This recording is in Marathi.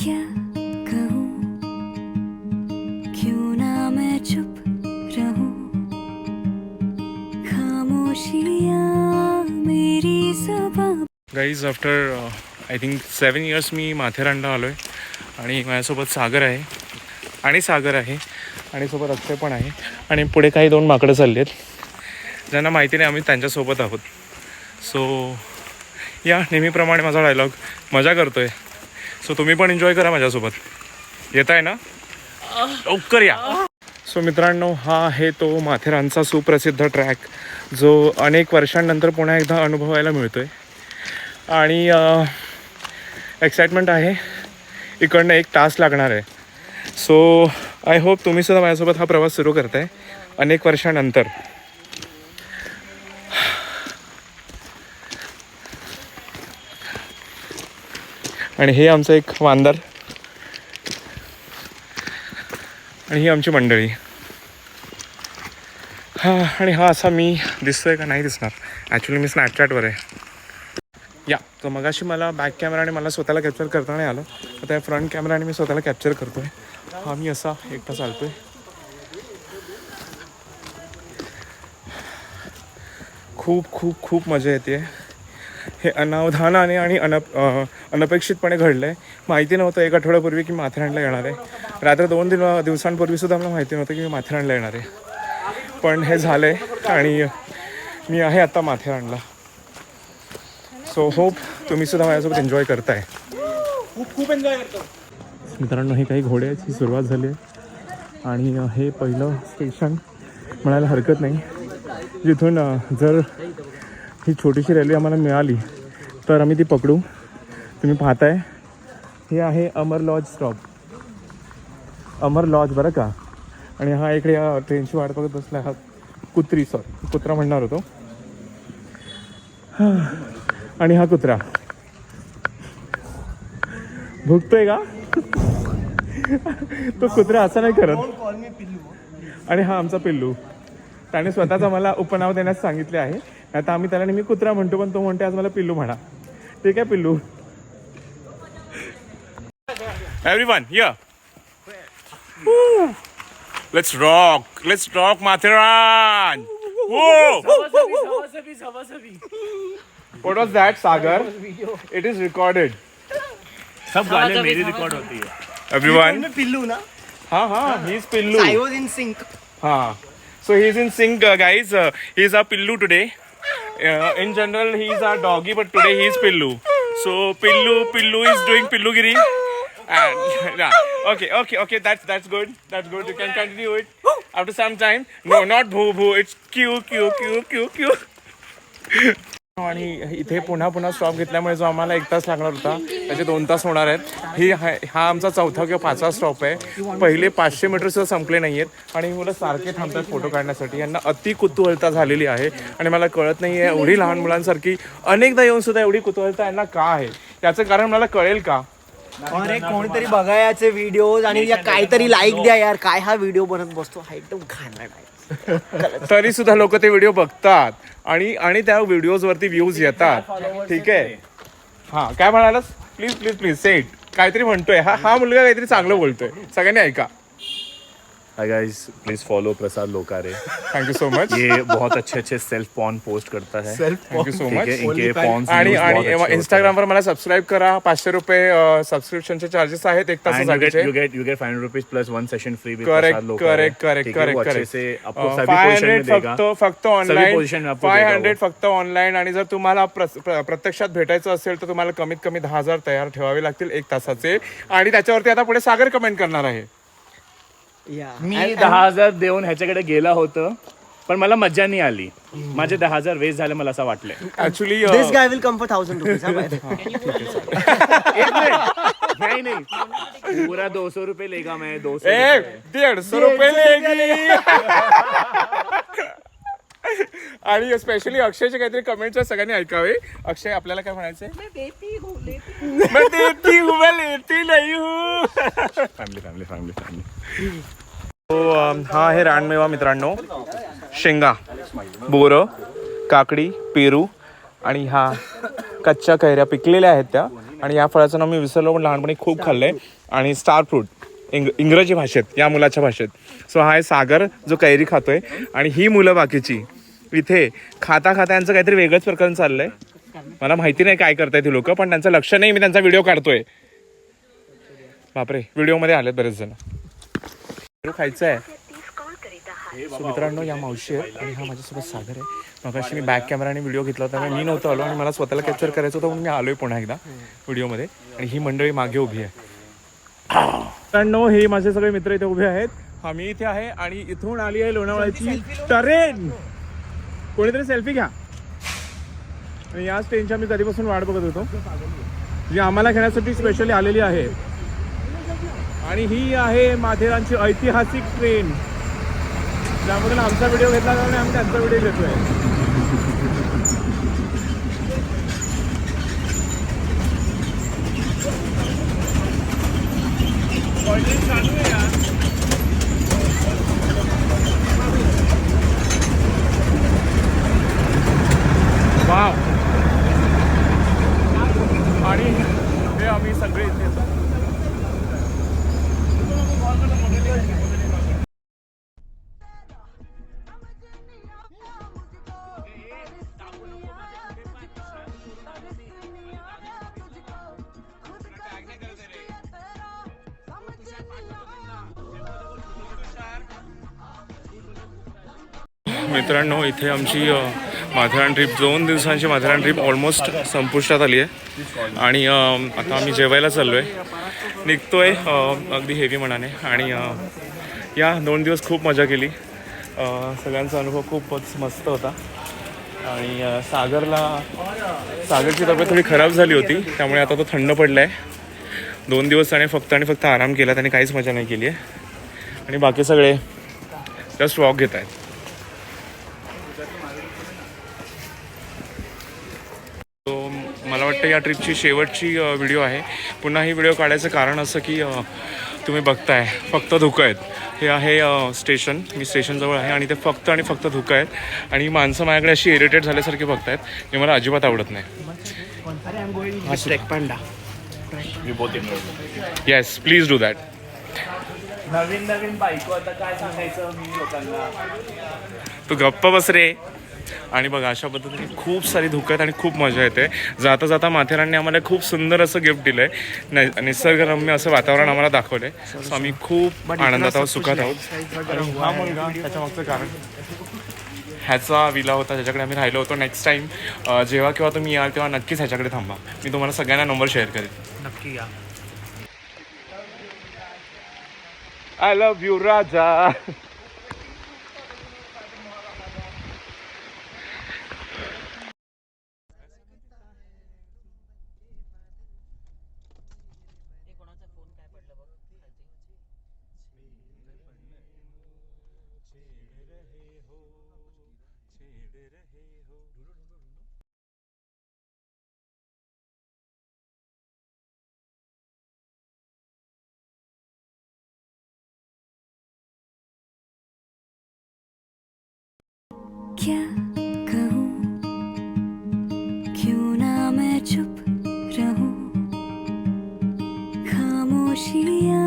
क्या कहूँ, क्यों ना मैं चुप रहूं, खामोशियाँ मेरी ज़बान. Guys after I think 7 years मी माथेरानला आलो आहे आणि माझ्यासोबत सागर आहे आणि सोबत अक्षय पण आहे आणि पुढे काही 2 माकडं चालली आहेत ज्यांना माहिती नाही आम्ही त्यांच्यासोबत आहोत. सो या नेहमीप्रमाणे माझा डायलॉग मजा करतोय. सो तुम्ही पण एन्जॉय करा माझ्यासोबत. येत आहे ना, लवकर या. सो मित्रांनो, हा आहे तो माथेरानचा सुप्रसिद्ध ट्रॅक जो अनेक वर्षांनंतर पुन्हा एकदा अनुभवायला मिळतो आहे आणि एक्साइटमेंट आहे. इकडनं 1 तास लागणार आहे. सो आय होप तुम्हीसुद्धा माझ्यासोबत हा प्रवास सुरू करताय अनेक वर्षांनंतर. आणि हे आमचं एक वांदर आणि ही आमची मंडळी. आणि हा असा मी दिसतोय का नाही दिसणार, ॲक्च्युली मी स्नॅपचॅटवर आहे. या तर मगाशी मला बॅक कॅमेराने मला स्वतःला कॅप्चर करता नाही आलं, आता या फ्रंट कॅमेराने मी स्वतःला कॅप्चर करतोय. हा मी असा एकटा चालतोय. खूप खूप खूप मजा येते. हे अनावधानाने आणि अनपेक्षितपणे घडलं आहे. माहिती नव्हतं 1 आठवड्यापूर्वी की माथेरानला येणार आहे. रात्र 2 दिवसांपूर्वीसुद्धा मला माहिती नव्हतं की मी माथेरानला येणार आहे. पण हे झालं आहे आणि मी आहे आता माथेरानला. सो होप तुम्हीसुद्धा माझ्यासोबत एन्जॉय करताय. खूप एन्जॉय करतो. मित्रांनो, हे काही घोड्याची सुरुवात झाली आहे आणि हे पहिलं स्टेशन म्हणायला हरकत नाही जिथून जर ही छोटीशी रेल्वे आम्हाला मिळाली तर आम्ही ती पकडू. तुम्ही पाहताय हे आहे अमर लॉज स्टॉप, अमर लॉज बरं का. आणि हा इकडे या ट्रेनची वाट बघत बसला हा कुत्रा म्हणणार होतो. आणि हा कुत्रा भुकतोय का? तो कुत्रा असा नाही करत. आणि हा आमचा पिल्लू, त्याने स्वतःचा मला उपनाव देण्यास सांगितले आहे. आता आम्ही त्याला नेहमी कुत्रा म्हणतो, पण तो म्हणते आज मला पिल्लू म्हणा. ठीक आहे पिल्लू. Everyone here, let's rock Matheran. What was that, Sagar? It is recorded. सब गाने मेरी रिकॉर्ड होती है. Everyone. पिल्लू ना. हाँ, he is Pillu. I was in sync. हाँ, so he is in sync, guys. He is our Pillu today. In general, he is our doggy, but today he is Pillu. So Pillu is doing Pillugiri. And yeah, okay. That's good. You can continue it after some time. No, not boo. It's Q. आणि इथे पुन्हा स्टॉप घेतल्यामुळे जो आम्हाला 1 तास लागणार होता त्याचे 2 तास होणार आहेत. हा आमचा 4था किंवा 5वा स्टॉप आहे. पहिले 500 मीटर सुद्धा संपले नाही आहेत आणि मुलं सारखे थांबतात फोटो काढण्यासाठी. यांना अति कुतूहलता झालेली आहे आणि मला कळत नाही आहे एवढी लहान मुलांसारखी अनेकदा येऊन सुद्धा एवढी कुतूहलता यांना का आहे. याचं कारण मला कळेल का? अरे कोणीतरी बघायचे व्हिडिओ आणि काहीतरी लाईक द्या यार. काय हा व्हिडिओ बनत बसतो, हा एकदम घाणेरडा आहे. तरी सुद्धा लोक ते व्हिडिओ बघतात आणि त्या व्हिडिओज वरती व्ह्यूज येतात. ठीक आहे. हा काय म्हणालास? प्लीज सेट काहीतरी म्हणतोय. हा मुलगा काहीतरी चांगलं बोलतोय, सगळ्यांनी ऐका. Hi guys, please follow Prasad Lokare. Thank you so much. ये बहुत अच्छे सेल्फ पॉर्न पोस्ट करता है. Thank you so much. इनके पॉन्स आणि इंस्टाग्रामवर मला सबस्क्राईब करा. 500 रुपये सबस्क्रिप्शनचे चार्जेस आहेत 1 तासासाठी. You get 500 rupees plus 1 session free विद प्रसाद लोकारे. करेक्ट. अच्छे से आपको सभी पोजीशन में देगा. फक्त ऑनलाइन. पोजीशन में आपको 500 फक्त ऑनलाइन. आणि जर तुम्हाला प्रत्यक्षात भेटायचं असेल तर तुम्हाला कमीत कमी 10,000 तयार ठेवावे लागतील 1 तासाचे. आणि त्याच्यावरती आता पुढे सागर कमेंट करणार आहे. मी 10,000 देऊन ह्याच्याकडे गेला होतो पण मला मज्जा नाही आली. माझे 10,000 वेस्ट झाले मला असं वाटलंय. Actually this guy will come for 1,000 rupees. नहीं पूरा 200 रुपये लेगा. मैं 200 150 रुपये लेगी. आणि स्पेशली अक्षयचे काहीतरी कमेंट्स सगळ्यांनी ऐकावे. अक्षय आपल्याला काय म्हणायचंय? मैं देती हूँ मैं लेती नहीं हूँ. फॅमिली. हा आहे रानमेवा मित्रांनो. शेंगा, बोरं, काकडी, पेरू आणि हा कच्च्या कैऱ्या पिकलेल्या आहेत त्या. आणि या फळाचं नाव मी विसरलो, पण लहानपणी खूप खाल्लंय. आणि स्टार फ्रूट इंग्रजी भाषेत, या मुलाच्या भाषेत. सो हा आहे सागर जो कैरी खातोय. आणि ही मुलं बाकीची इथे खाता खाता यांचं काहीतरी वेगळंच प्रकरण चाललंय. मला माहिती नाही काय करताय ती लोक, पण त्यांचं लक्ष नाही. मी त्यांचा व्हिडिओ काढतोय. बापरे, व्हिडिओमध्ये आलेत बरेच जण. व्हिडिओ खायचं आहे. सो मित्रांनो, या मावशी आहे आणि हा माझ्यासोबत सागर आहे. मगाशी मी बॅक कॅमेराने व्हिडिओ घेतला होता, मी नव्हतो आलो आणि मला स्वतःला कॅप्चर करायचं होतं म्हणून मी आलोय पुन्हा एकदा व्हिडिओमध्ये. आणि ही मंडळी मागे उभी आहे. मित्रांनो, हे माझे सगळे मित्र इथे उभे आहेत. हा मी इथे आहे आणि इथून आली आहे लोणावळ्याची ट्रेन. कोणीतरी सेल्फी घ्या. आणि याच ट्रेनच्या मी कधीपासून वाट बघत होतो, जी आम्हाला घेण्यासाठी स्पेशली आलेली आहे. आणि ही आहे माथेरानची ऐतिहासिक ट्रेन, ज्यामधून आमचा व्हिडिओ घेतला जाऊन आम्ही त्यांचा व्हिडिओ घेतोय. चालू आहे यार. वाव. आणि हे आम्ही सगळे इथे मित्रांनो, इथे आमची माथेरान ट्रिप 2 दिवसांची माथेरान ट्रिप ऑलमोस्ट संपुष्टात आली आहे. आणि आता आम्ही जेवायला चाललो आहे, निघतोय अगदी हेवी मनाने. आणि या 2 दिवस खूप मजा केली. सगळ्यांचा अनुभव खूपच मस्त होता. आणि सागरची तब्येत थोडी खराब झाली होती, त्यामुळे आता तो थंड पडला आहे. 2 दिवस त्याने फक्त आराम केला, त्याने काहीच मजा नाही केली आहे. आणि बाकी सगळे जस्ट वॉक घेत आहेत. मला वाटतं या ट्रिपची शेवटची व्हिडिओ आहे. पुन्हा ही व्हिडिओ काढायचं कारण असं की तुम्ही बघताय फक्त धुकं आहेत. हे आहे स्टेशन, मी स्टेशनजवळ आहे आणि ते फक्त धुकं आहेत. आणि माणसं माझ्याकडे अशी इरिटेट झाल्यासारखी बघतायत, जे मला अजिबात आवडत नाही. Yes, please do that. नवीन बायको, आता काय सांगायचं मी लोकांना. तू गप्प बस रे. आणि बघा, अशा पद्धतीने खूप सारी धुकं आहेत आणि खूप मजा येते. जाता जाता माथेरानने आम्हाला खूप सुंदर असं गिफ्ट दिलं आहे. निसर्गरम्य असं वातावरण आम्हाला दाखवलं आहे. सो आम्ही खूप आनंदात आहोत, सुखात आहोत. हा मुलगा, त्याच्या मागचं कारण ह्याचा विला होता, ज्याच्याकडे आम्ही राहिलो होतो. नेक्स्ट टाईम जेव्हा केव्हा तुम्ही याल तेव्हा नक्कीच ह्याच्याकडे थांबा. मी तुम्हाला सगळ्यांना नंबर शेअर करेन. नक्की या. आय लव्ह यू राजा. क्या कहूँ, क्यों ना मैं चुप रहूं, खामोशियाँ